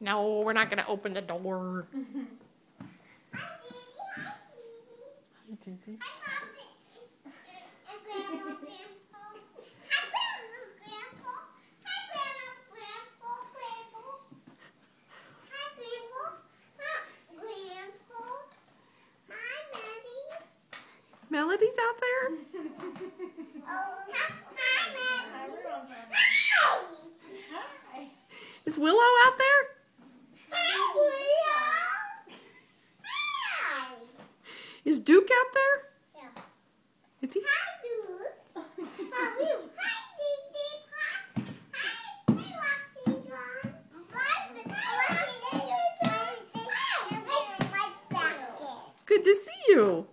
No, we're not going to open the door. Hi, Gigi. Hi, Grandpa. Hi, Grandpa. Hi, Grandpa. Hi, Grandpa. Hi, Maddie. Melody's out there? Oh, hi, Maddie. Hi. Is Willow out there? Hi, Willow. Hi. Is Duke out there? Yeah. Is he? Hi, Duke. How are you? Hi, Gigi. Hi. Hi. Hi, Roxy John. Hi, Roxy John. Good to see you.